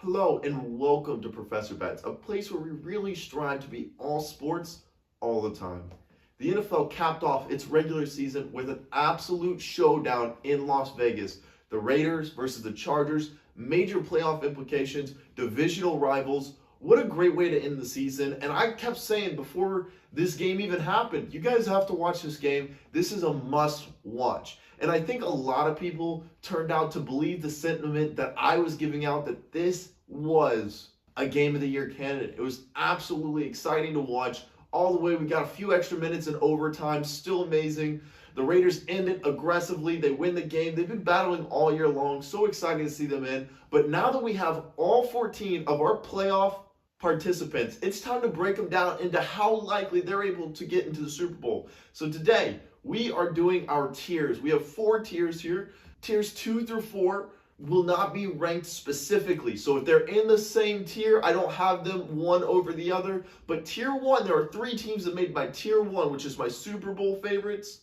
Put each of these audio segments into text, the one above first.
Hello and welcome to Professor Bets, a place where we really strive to be all sports all the time. The NFL capped off its regular season with an absolute showdown in Las Vegas. The Raiders versus the Chargers, major playoff implications, divisional rivals. What a great way to end the season. And I kept saying before this game even happened, you guys have to watch this game. This is a must watch. And I think a lot of people turned out to believe the sentiment that I was giving out, that this was a game of the year candidate. It was absolutely exciting to watch all the way. We got a few extra minutes in overtime, still amazing. The Raiders end it aggressively. They win the game. They've been battling all year long. So exciting to see them in. But now that we have all 14 of our playoff participants, it's time to break them down into how likely they're able to get into the Super Bowl. So today, we are doing our tiers. We have 4 tiers here. Tiers 2 through 4 will not be ranked specifically. So if they're in the same tier, I don't have them one over the other. But tier 1, there are 3 teams that made my tier 1, which is my Super Bowl favorites.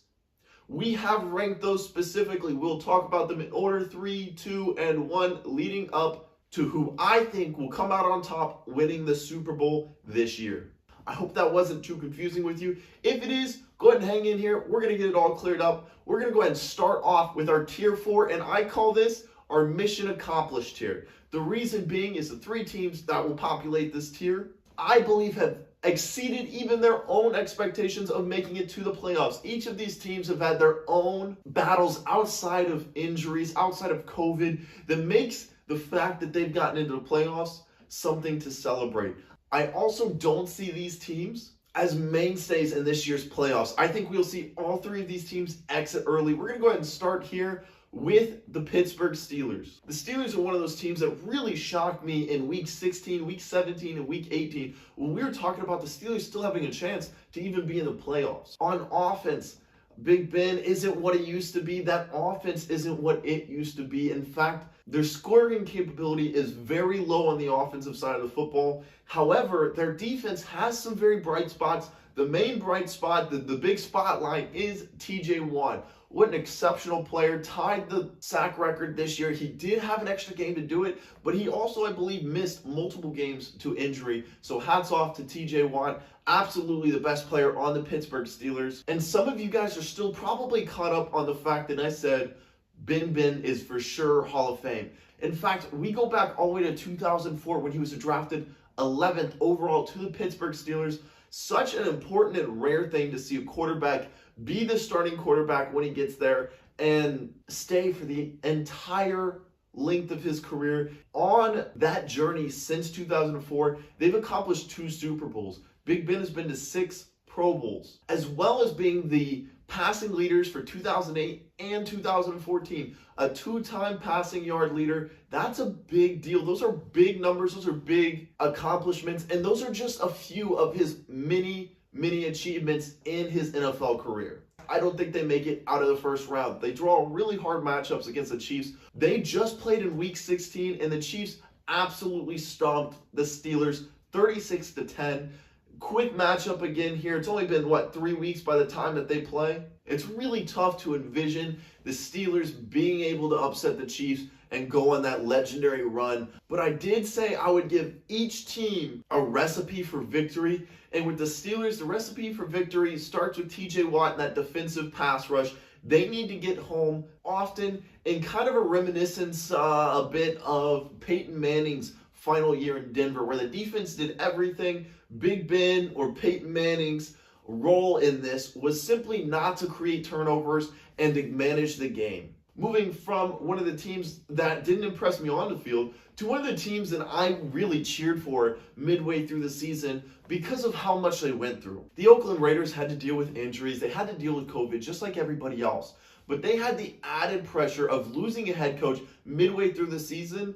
We have ranked those specifically. We'll talk about them in order 3, 2, and 1, leading up to who I think will come out on top winning the Super Bowl this year. I hope that wasn't too confusing with you. If it is, go ahead and hang in here. We're going to get it all cleared up. We're going to go ahead and start off with our tier 4, and I call this our mission accomplished tier. The reason being is the 3 teams that will populate this tier, I believe, have exceeded even their own expectations of making it to the playoffs. Each of these teams have had their own battles outside of injuries, outside of COVID, that makes the fact that they've gotten into the playoffs something to celebrate. I also don't see these teams as mainstays in this year's playoffs. I think we'll see all 3 of these teams exit early. We're going to go ahead and start here with the Pittsburgh Steelers. The Steelers are one of those teams that really shocked me in week 16, week 17, and week 18 when we were talking about the Steelers still having a chance to even be in the playoffs. On offense, Big Ben isn't what it used to be. That offense isn't what it used to be. In fact, their scoring capability is very low on the offensive side of the football. However, their defense has some very bright spots. The main bright spot, the big spotlight, is TJ Watt. What an exceptional player. Tied the sack record this year. He did have an extra game to do it, but he also, I believe, missed multiple games to injury. So hats off to TJ Watt. Absolutely the best player on the Pittsburgh Steelers. And some of you guys are still probably caught up on the fact that I said Ben is for sure Hall of Fame. In fact, we go back all the way to 2004 when he was drafted 11th overall to the Pittsburgh Steelers. Such an important and rare thing to see a quarterback be the starting quarterback when he gets there and stay for the entire length of his career. On that journey since 2004, they've accomplished 2 Super Bowls. Big Ben has been to 6 Pro Bowls, as well as being the passing leaders for 2008 and 2014. A 2-time passing yard leader. That's a big deal. Those are big numbers. Those are big accomplishments. And those are just a few of his many achievements in his NFL career. I don't think they make it out of the first round. They draw really hard matchups against the Chiefs. They just played in week 16, and the Chiefs absolutely stomped the Steelers 36-10. Quick matchup again here. It's only been, 3 weeks by the time that they play? It's really tough to envision the Steelers being able to upset the Chiefs and go on that legendary run. But I did say I would give each team a recipe for victory. And with the Steelers, the recipe for victory starts with TJ Watt and that defensive pass rush. They need to get home often, in kind of a reminiscence a bit of Peyton Manning's final year in Denver, where the defense did everything. Big Ben or Peyton Manning's role in this was simply not to create turnovers and to manage the game. Moving from one of the teams that didn't impress me on the field to one of the teams that I really cheered for midway through the season because of how much they went through. The Oakland Raiders had to deal with injuries. They had to deal with COVID just like everybody else. But they had the added pressure of losing a head coach midway through the season.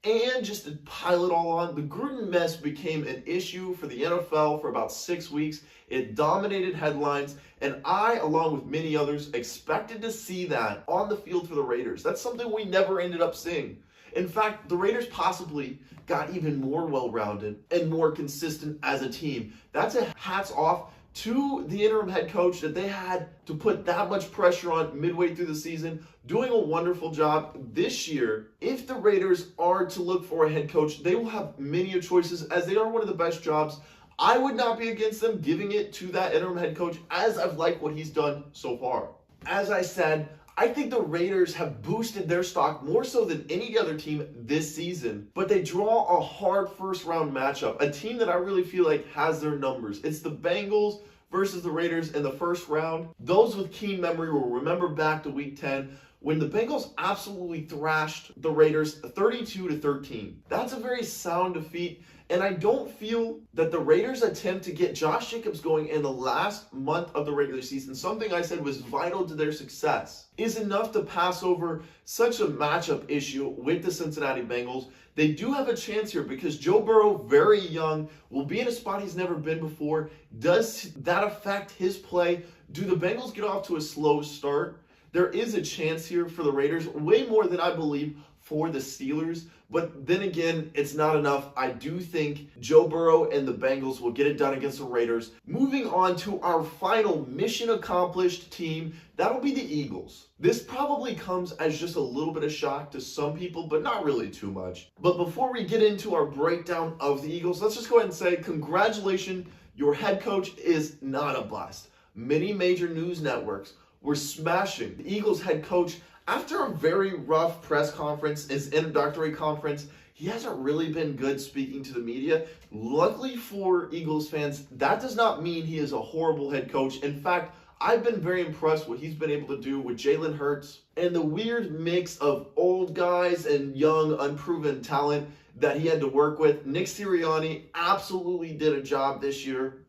And just to pile it all on, the Gruden mess became an issue for the NFL for about 6 weeks. It dominated headlines, and I, along with many others, expected to see that on the field for the Raiders. That's something we never ended up seeing. In fact, the Raiders possibly got even more well-rounded and more consistent as a team. That's a hats off to the interim head coach that they had to put that much pressure on midway through the season, doing a wonderful job this year. If the Raiders are to look for a head coach, they will have many choices as they are one of the best jobs. I would not be against them giving it to that interim head coach, as I've liked what he's done so far. As I said, I think the Raiders have boosted their stock more so than any other team this season, but they draw a hard first round matchup, a team that I really feel like has their numbers. It's the Bengals versus the Raiders in the first round. Those with keen memory will remember back to week 10 when the Bengals absolutely thrashed the Raiders 32-13. That's a very sound defeat. And I don't feel that the Raiders' attempt to get Josh Jacobs going in the last month of the regular season, something I said was vital to their success, is enough to pass over such a matchup issue with the Cincinnati Bengals. They do have a chance here because Joe Burrow, very young, will be in a spot he's never been before. Does that affect his play? Do the Bengals get off to a slow start? There is a chance here for the Raiders, way more than I believe for the Steelers. But then again, it's not enough. I do think Joe Burrow and the Bengals will get it done against the Raiders. Moving on to our final mission accomplished team, that'll be the Eagles. This probably comes as just a little bit of shock to some people, but not really too much. But before we get into our breakdown of the Eagles, let's just go ahead and say congratulations, your head coach is not a bust. Many major news networks were smashing the Eagles head coach. After a very rough press conference, his introductory conference, he hasn't really been good speaking to the media. Luckily for Eagles fans, that does not mean he is a horrible head coach. In fact, I've been very impressed what he's been able to do with Jalen Hurts and the weird mix of old guys and young, unproven talent that he had to work with. Nick Sirianni absolutely did a job this year.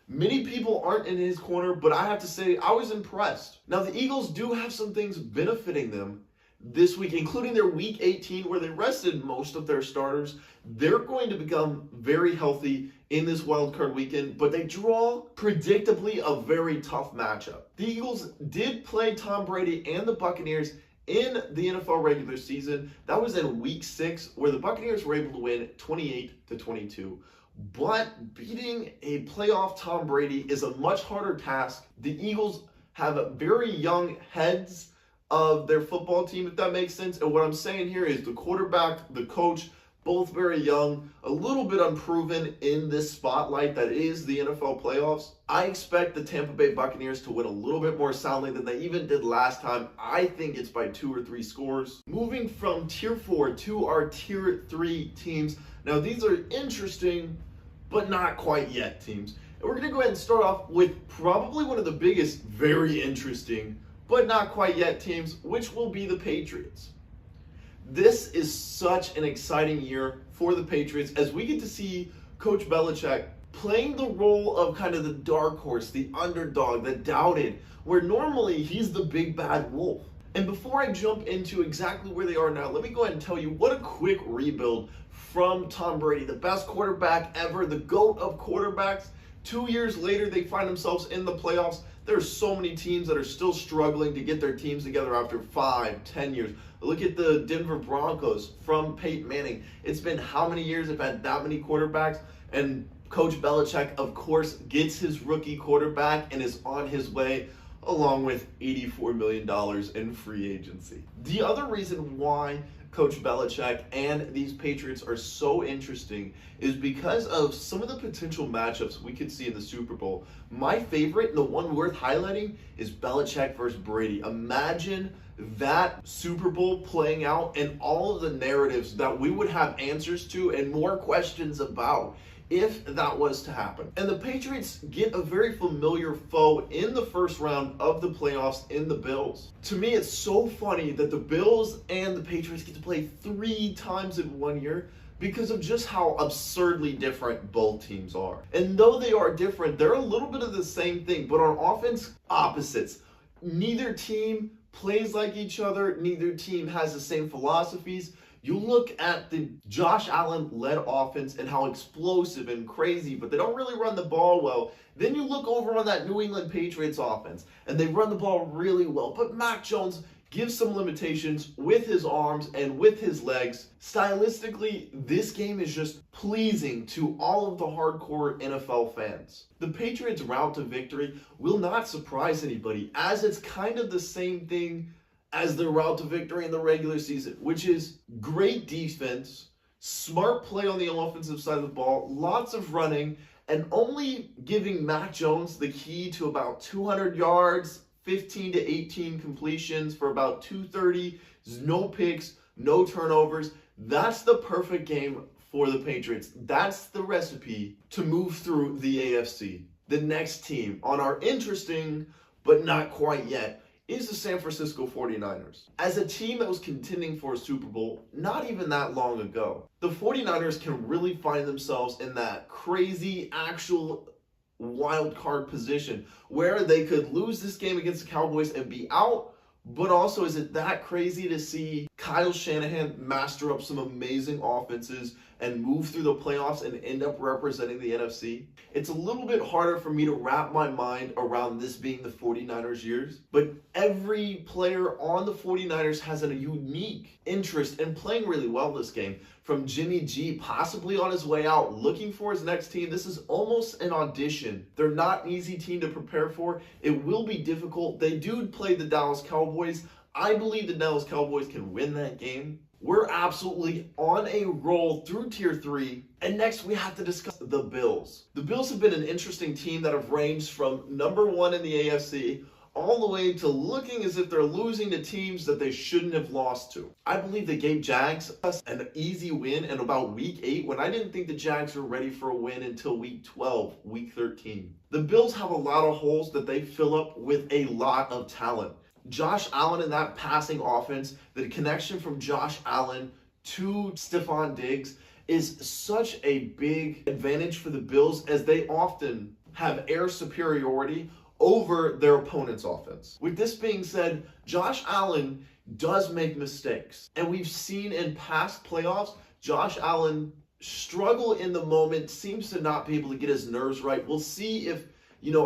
Many people aren't in his corner, but I have to say I was impressed. Now, the Eagles do have some things benefiting them this week, including their Week 18, where they rested most of their starters. They're going to become very healthy in this wildcard weekend, but they draw, predictably, a very tough matchup. The Eagles did play Tom Brady and the Buccaneers in the NFL regular season. That was in Week 6, where the Buccaneers were able to win 28-22. But beating a playoff Tom Brady is a much harder task. The Eagles have very young heads of their football team, if that makes sense. And what I'm saying here is the quarterback, the coach, both very young, a little bit unproven in this spotlight that is the NFL playoffs. I expect the Tampa Bay Buccaneers to win a little bit more soundly than they even did last time. I think it's by 2 or 3 scores. Moving from Tier 4 to our Tier 3 teams. Now, these are interesting, but not quite yet teams. And we're going to go ahead and start off with probably one of the biggest, very interesting, but not quite yet teams, which will be the Patriots. This is such an exciting year for the Patriots as we get to see Coach Belichick playing the role of kind of the dark horse, the underdog, the doubted, where normally he's the big bad wolf. And before I jump into exactly where they are now, let me go ahead and tell you what a quick rebuild from Tom Brady, the best quarterback ever, the GOAT of quarterbacks. 2 years later, they find themselves in the playoffs. There's so many teams that are still struggling to get their teams together after 5, 10 years. Look at the Denver Broncos from Peyton Manning. It's been how many years they've had that many quarterbacks? And Coach Belichick, of course, gets his rookie quarterback and is on his way, along with $84 million in free agency. The other reason why Coach Belichick and these Patriots are so interesting is because of some of the potential matchups we could see in the Super Bowl. My favorite, and the one worth highlighting, is Belichick versus Brady. Imagine that Super Bowl playing out and all of the narratives that we would have answers to and more questions about if that was to happen. And the Patriots get a very familiar foe in the first round of the playoffs in the Bills. To me, it's so funny that the Bills and the Patriots get to play 3 times in 1 year because of just how absurdly different both teams are. And though they are different, they're a little bit of the same thing, but on offense, opposites. Neither team plays like each other. Neither team has the same philosophies. You look at the Josh Allen-led offense and how explosive and crazy, but they don't really run the ball well. Then you look over on that New England Patriots offense, and they run the ball really well. But Mac Jones gives some limitations with his arms and with his legs. Stylistically, this game is just pleasing to all of the hardcore NFL fans. The Patriots' route to victory will not surprise anybody, as it's kind of the same thing as their route to victory in the regular season, which is great defense, smart play on the offensive side of the ball, lots of running, and only giving Mac Jones the key to about 200 yards, 15 to 18 completions for about 230, no picks, no turnovers. That's the perfect game for the Patriots. That's the recipe to move through the AFC. The next team on our interesting, but not quite yet, is the San Francisco 49ers. As a team that was contending for a Super Bowl not even that long ago, the 49ers can really find themselves in that crazy actual wild card position where they could lose this game against the Cowboys and be out. But also, is it that crazy to see Kyle Shanahan master up some amazing offenses and move through the playoffs and end up representing the NFC? It's a little bit harder for me to wrap my mind around this being the 49ers years, but every player on the 49ers has a unique interest in playing really well this game. From Jimmy G possibly on his way out looking for his next team, this is almost an audition. They're not an easy team to prepare for. It will be difficult. They do play the Dallas Cowboys. I believe the Dallas Cowboys can win that game. We're absolutely on a roll through Tier 3. And next we have to discuss the Bills. The Bills have been an interesting team that have ranged from number 1 in the AFC all the way to looking as if they're losing to teams that they shouldn't have lost to. I believe they gave Jags an easy win in about week 8 when I didn't think the Jags were ready for a win until week 12, week 13. The Bills have a lot of holes that they fill up with a lot of talent. Josh Allen in that passing offense, the connection from Josh Allen to Stephon Diggs is such a big advantage for the Bills, as they often have air superiority over their opponent's offense. With this being said, Josh Allen does make mistakes. And we've seen in past playoffs, Josh Allen struggle in the moment, seems to not be able to get his nerves right. We'll see if,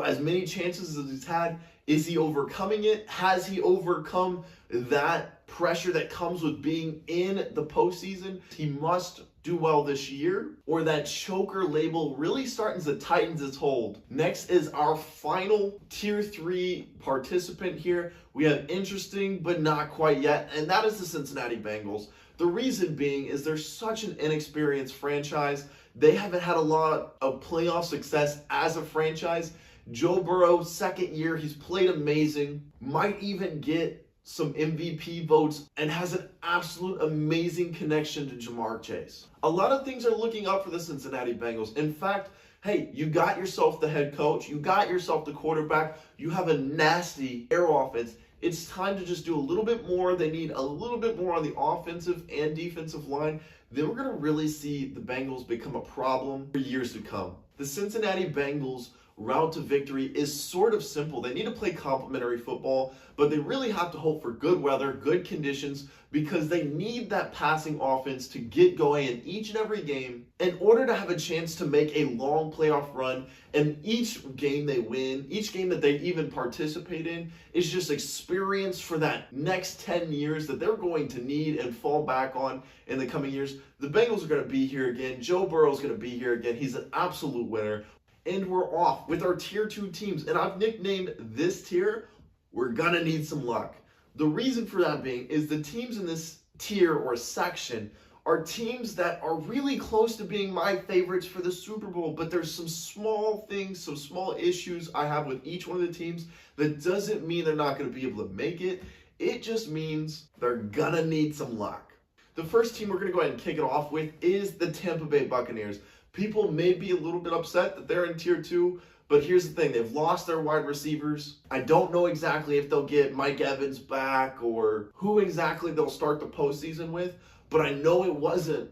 as many chances as he's had, is he overcoming it? Has he overcome that pressure that comes with being in the postseason? He must do well this year, or that choker label really starting to tighten its hold. Next is our final Tier 3 participant here. We have interesting, but not quite yet, and that is the Cincinnati Bengals. The reason being is they're such an inexperienced franchise. They haven't had a lot of playoff success as a franchise. Joe Burrow, second year, he's played amazing, might even get some MVP votes, and has an absolute amazing connection to Jamar Chase. A lot of things are looking up for the Cincinnati Bengals. In fact, hey, you got yourself the head coach, you got yourself the quarterback, you have a nasty air offense. It's time to just do a little bit more. They need a little bit more on the offensive and defensive line. Then we're going to really see the Bengals become a problem for years to come. The Cincinnati Bengals route to victory is sort of simple. They need to play complementary football, but they really have to hope for good weather, good conditions, because they need that passing offense to get going in each and every game in order to have a chance to make a long playoff run. And each game they win, each game that they even participate in, is just experience for that next 10 years that they're going to need and fall back on in the coming years. The Bengals are going to be here again. Joe Burrow is going to be here again. He's an absolute winner. And we're off with our Tier 2 teams. And I've nicknamed this tier, we're gonna need some luck. The reason for that being is the teams in this tier or section are teams that are really close to being my favorites for the Super Bowl, but there's some small things, some small issues I have with each one of the teams. That doesn't mean they're not gonna be able to make it. It just means they're gonna need some luck. The first team we're gonna go ahead and kick it off with is the Tampa Bay Buccaneers. People may be a little bit upset that they're in Tier 2, but here's the thing. They've lost their wide receivers. I don't know exactly if they'll get Mike Evans back or who exactly they'll start the postseason with, but I know it wasn't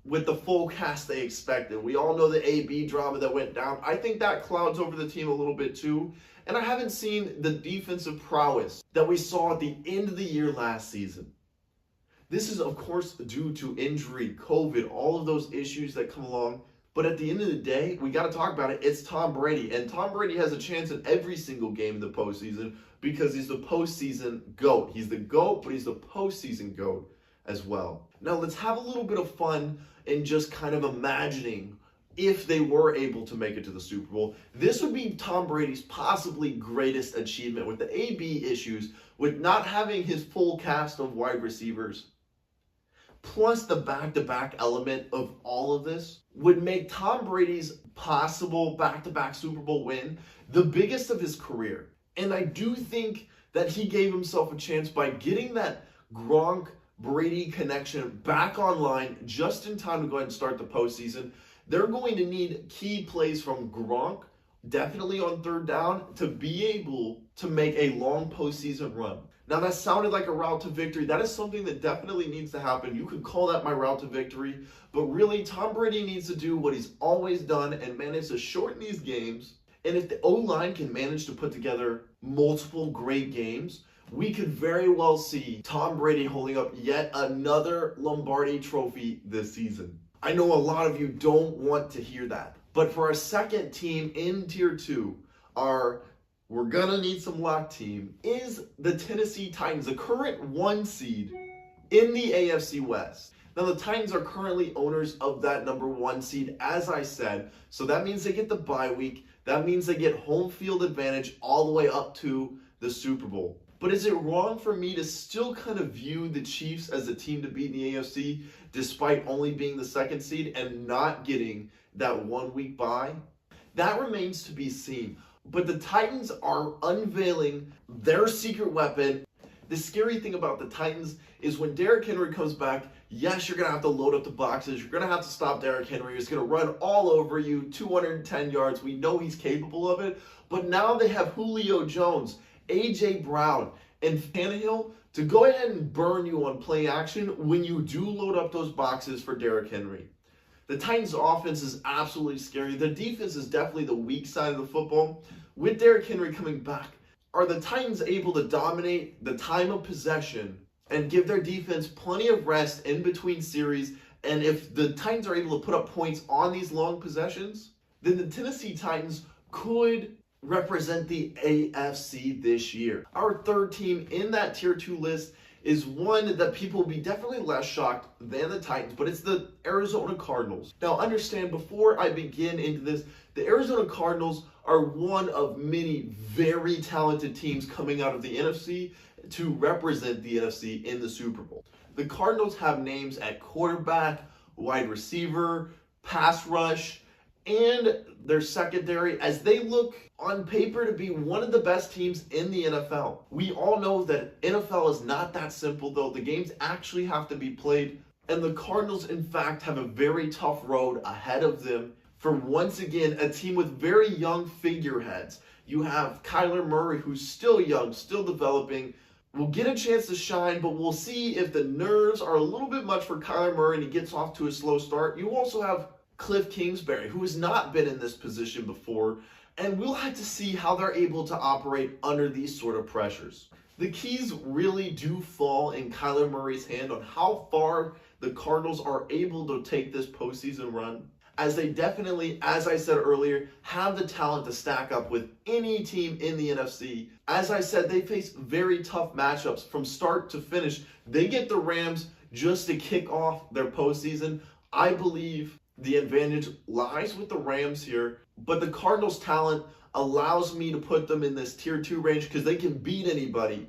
with the full cast they expected. We all know the AB drama that went down. I think that clouds over the team a little bit too, and I haven't seen the defensive prowess that we saw at the end of the year last season. This is, of course, due to injury, COVID, all of those issues that come along. But at the end of the day, we got to talk about it. It's Tom Brady. And Tom Brady has a chance in every single game in the postseason because he's the postseason GOAT. He's the GOAT, but he's the postseason GOAT as well. Now, let's have a little bit of fun in just kind of imagining if they were able to make it to the Super Bowl. This would be Tom Brady's possibly greatest achievement with the AB issues, with not having his full cast of wide receivers. Plus the back-to-back element of all of this would make Tom Brady's possible back-to-back Super Bowl win the biggest of his career. And I do think that he gave himself a chance by getting that Gronk-Brady connection back online just in time to go ahead and start the postseason. They're going to need key plays from Gronk, definitely on third down, to be able to make a long postseason run. Now, that sounded like a route to victory. That is something that definitely needs to happen. You could call that my route to victory. But really, Tom Brady needs to do what he's always done and manage to shorten these games. And if the O-line can manage to put together multiple great games, we could very well see Tom Brady holding up yet another Lombardi trophy this season. I know a lot of you don't want to hear that. But for our second team in Tier 2, we're going to need some luck team is the Tennessee Titans, the current 1 seed in the AFC West. Now, the Titans are currently owners of that number 1 seed, as I said. So that means they get the bye week. That means they get home field advantage all the way up to the Super Bowl. But is it wrong for me to still kind of view the Chiefs as a team to beat in the AFC, despite only being the 2nd seed and not getting that 1 week bye? That remains to be seen. But the Titans are unveiling their secret weapon. The scary thing about the Titans is when Derrick Henry comes back, yes, you're going to have to load up the boxes. You're going to have to stop Derrick Henry. He's going to run all over you, 210 yards. We know he's capable of it. But now they have Julio Jones, A.J. Brown, and Tannehill to go ahead and burn you on play action when you do load up those boxes for Derrick Henry. The Titans' offense is absolutely scary. The defense is definitely the weak side of the football. With Derrick Henry coming back, are the Titans able to dominate the time of possession and give their defense plenty of rest in between series? And if the Titans are able to put up points on these long possessions, then the Tennessee Titans could represent the AFC this year. Our third team in that Tier 2 list is one that people will be definitely less shocked than the Titans, but it's the Arizona Cardinals. Now, understand, before I begin into this, the Arizona Cardinals are one of many very talented teams coming out of the NFC to represent the NFC in the Super Bowl. The Cardinals have names at quarterback, wide receiver, pass rush, and their secondary as they look on paper to be one of the best teams in the NFL. We all know that NFL is not that simple, though. The games actually have to be played, and the Cardinals, in fact, have a very tough road ahead of them for, once again, a team with very young figureheads. You have Kyler Murray, who's still young, still developing, will get a chance to shine, but we'll see if the nerves are a little bit much for Kyler Murray and he gets off to a slow start. You also have Cliff Kingsbury, who has not been in this position before, and we'll have to see how they're able to operate under these sort of pressures. The keys really do fall in Kyler Murray's hand on how far the Cardinals are able to take this postseason run, as they definitely, as I said earlier, have the talent to stack up with any team in the NFC. As I said, they face very tough matchups from start to finish. They get the Rams just to kick off their postseason. I believe the advantage lies with the Rams here, but the Cardinals' talent allows me to put them in this Tier 2 range because they can beat anybody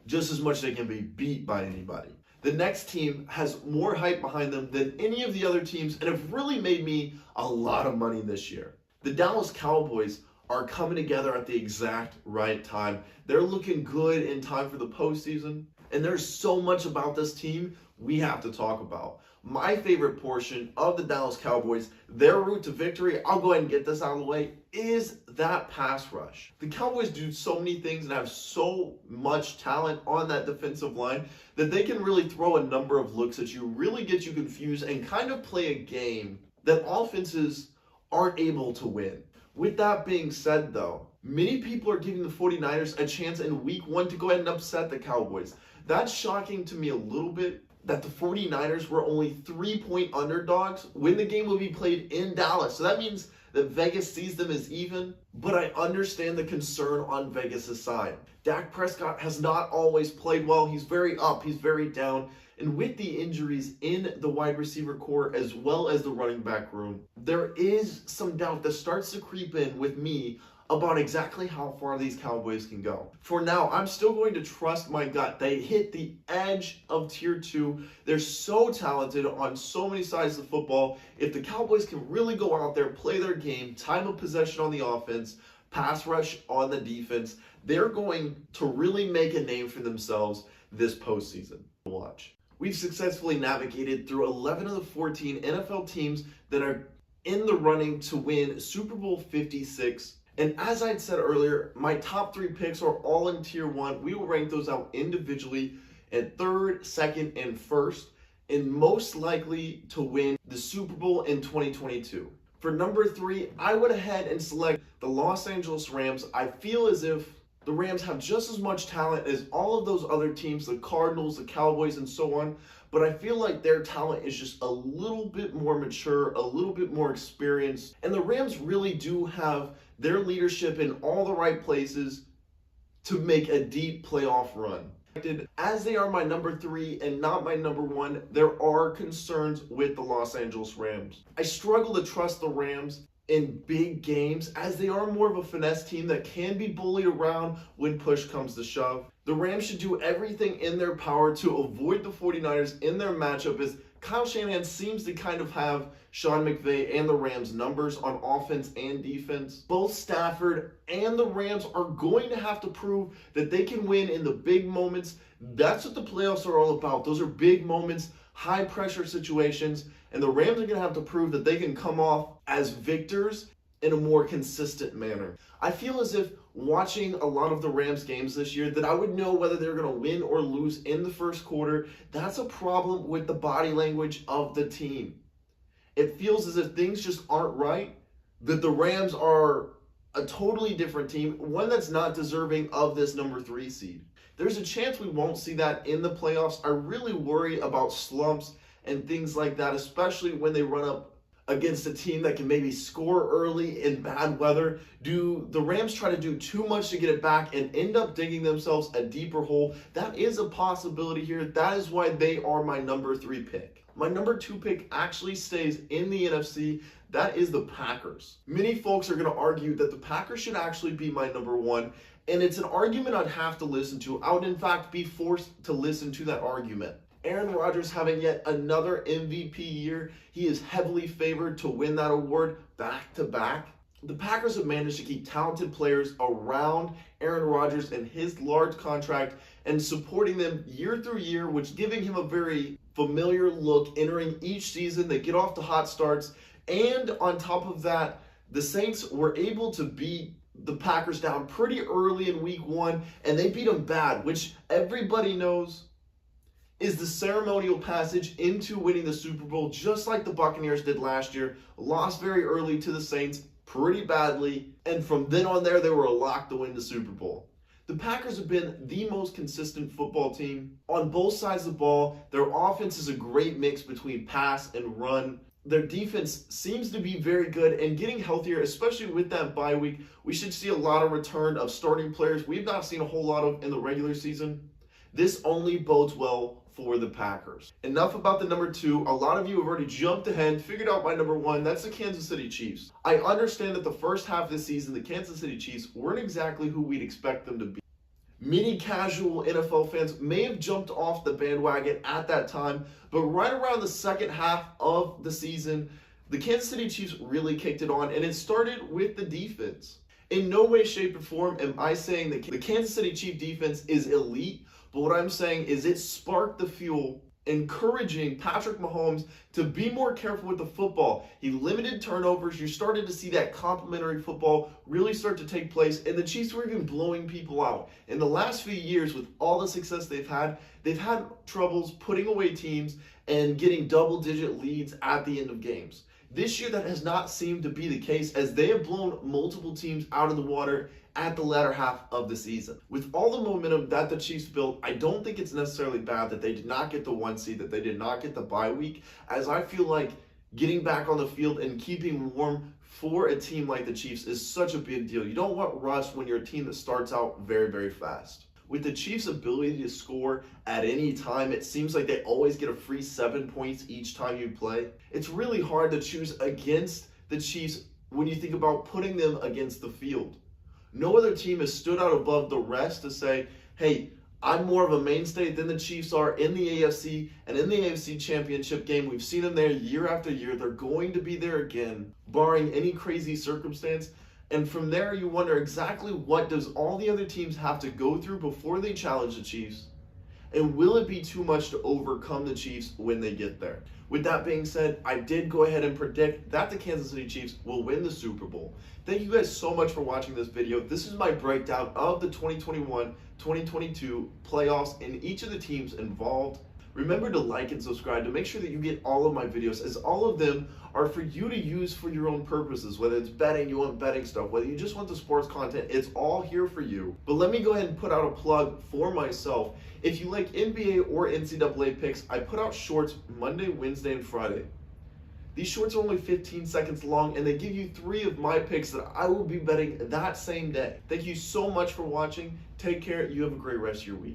just as much as they can be beat by anybody. The next team has more hype behind them than any of the other teams and have really made me a lot of money this year. The Dallas Cowboys are coming together at the exact right time. They're looking good in time for the postseason, and there's so much about this team we have to talk about. My favorite portion of the Dallas Cowboys, their route to victory, I'll go ahead and get this out of the way, is that pass rush. The Cowboys do so many things and have so much talent on that defensive line that they can really throw a number of looks at you, really get you confused, and kind of play a game that offenses aren't able to win. With that being said, though, many people are giving the 49ers a chance in week 1 to go ahead and upset the Cowboys. That's shocking to me a little bit. that the 49ers were only 3-point underdogs when the game will be played in Dallas. So that means that Vegas sees them as even, but I understand the concern on Vegas' side. Dak Prescott has not always played well. He's very up, he's very down. And with the injuries in the wide receiver core as well as the running back room, there is some doubt that starts to creep in with me about exactly how far these Cowboys can go. For now, I'm still going to trust my gut. They hit the edge of tier 2. They're so talented on so many sides of football. If the Cowboys can really go out there, play their game, time of possession on the offense, pass rush on the defense, they're going to really make a name for themselves this postseason. Watch. We've successfully navigated through 11 of the 14 NFL teams that are in the running to win Super Bowl 56. And as I'd said earlier, my top 3 picks are all in tier 1. We will rank those out individually at 3rd, 2nd, and 1st, and most likely to win the Super Bowl in 2022. For number 3, I went ahead and select the Los Angeles Rams. I feel as if the Rams have just as much talent as all of those other teams, the Cardinals, the Cowboys, and so on. But I feel like their talent is just a little bit more mature, a little bit more experienced. And the Rams really do have their leadership in all the right places to make a deep playoff run. As they are my number 3 and not my number 1, there are concerns with the Los Angeles Rams. I struggle to trust the Rams in big games as they are more of a finesse team that can be bullied around when push comes to shove. The Rams should do everything in their power to avoid the 49ers in their matchup, as Kyle Shanahan seems to kind of have Sean McVay and the Rams' numbers on offense and defense. Both Stafford and the Rams are going to have to prove that they can win in the big moments. That's what the playoffs are all about. Those are big moments, high pressure situations, and the Rams are going to have to prove that they can come off as victors in a more consistent manner. I feel as if watching a lot of the Rams games this year that I would know whether they're going to win or lose in the first quarter. That's a problem with the body language of the team. It feels as if things just aren't right, that the Rams are a totally different team, one that's not deserving of this number 3 seed. There's a chance we won't see that in the playoffs. I really worry about slumps and things like that, especially when they run up against a team that can maybe score early in bad weather. Do the Rams try to do too much to get it back and end up digging themselves a deeper hole? That is a possibility here. That is why they are my number 3 pick. My number 2 pick actually stays in the NFC. That is the Packers. Many folks are going to argue that the Packers should actually be my number 1, and it's an argument I'd have to listen to. I would in fact be forced to listen to that argument. Aaron Rodgers having yet another MVP year. He is heavily favored to win that award back-to-back. The Packers have managed to keep talented players around Aaron Rodgers and his large contract and supporting them year through year, which giving him a very familiar look entering each season. They get off to hot starts. And on top of that, the Saints were able to beat the Packers down pretty early in week 1, and they beat them bad, which everybody knows is the ceremonial passage into winning the Super Bowl, just like the Buccaneers did last year. Lost very early to the Saints, pretty badly, and from then on there, they were a lock to win the Super Bowl. The Packers have been the most consistent football team on both sides of the ball. Their offense is a great mix between pass and run. Their defense seems to be very good and getting healthier, especially with that bye week. We should see a lot of return of starting players we've not seen a whole lot of in the regular season. This only bodes well for the Packers. Enough about the number 2. A lot of you have already jumped ahead, figured out my number 1. That's the Kansas City Chiefs. I understand that the first half of the season, the Kansas City Chiefs weren't exactly who we'd expect them to be. Many casual NFL fans may have jumped off the bandwagon at that time, but right around the second half of the season, the Kansas City Chiefs really kicked it on, and it started with the defense. In no way, shape, or form am I saying that the Kansas City Chiefs defense is elite, but what I'm saying is it sparked the fuel, encouraging Patrick Mahomes to be more careful with the football. He limited turnovers. You started to see that complimentary football really start to take place, and the Chiefs were even blowing people out. In the last few years, with all the success they've had troubles putting away teams and getting double-digit leads at the end of games. This year, that has not seemed to be the case, as they have blown multiple teams out of the water at the latter half of the season. With all the momentum that the Chiefs built, I don't think it's necessarily bad that they did not get the 1 seed, that they did not get the bye week, as I feel like getting back on the field and keeping warm for a team like the Chiefs is such a big deal. You don't want rust when you're a team that starts out very, very fast. With the Chiefs' ability to score at any time, it seems like they always get a free 7 points each time you play. It's really hard to choose against the Chiefs when you think about putting them against the field. No other team has stood out above the rest to say, hey, I'm more of a mainstay than the Chiefs are in the AFC and in the AFC Championship game. We've seen them there year after year. They're going to be there again, barring any crazy circumstance. And from there, you wonder exactly what does all the other teams have to go through before they challenge the Chiefs? And will it be too much to overcome the Chiefs when they get there? With that being said, I did go ahead and predict that the Kansas City Chiefs will win the Super Bowl. Thank you guys so much for watching this video. This is my breakdown of the 2021-2022 playoffs and each of the teams involved. Remember to like and subscribe to make sure that you get all of my videos, as all of them are for you to use for your own purposes. Whether it's betting, you want betting stuff, whether you just want the sports content, it's all here for you. But let me go ahead and put out a plug for myself. If you like NBA or NCAA picks, I put out shorts Monday, Wednesday, and Friday. These shorts are only 15 seconds long, and they give you 3 of my picks that I will be betting that same day. Thank you so much for watching. Take care. You have a great rest of your week.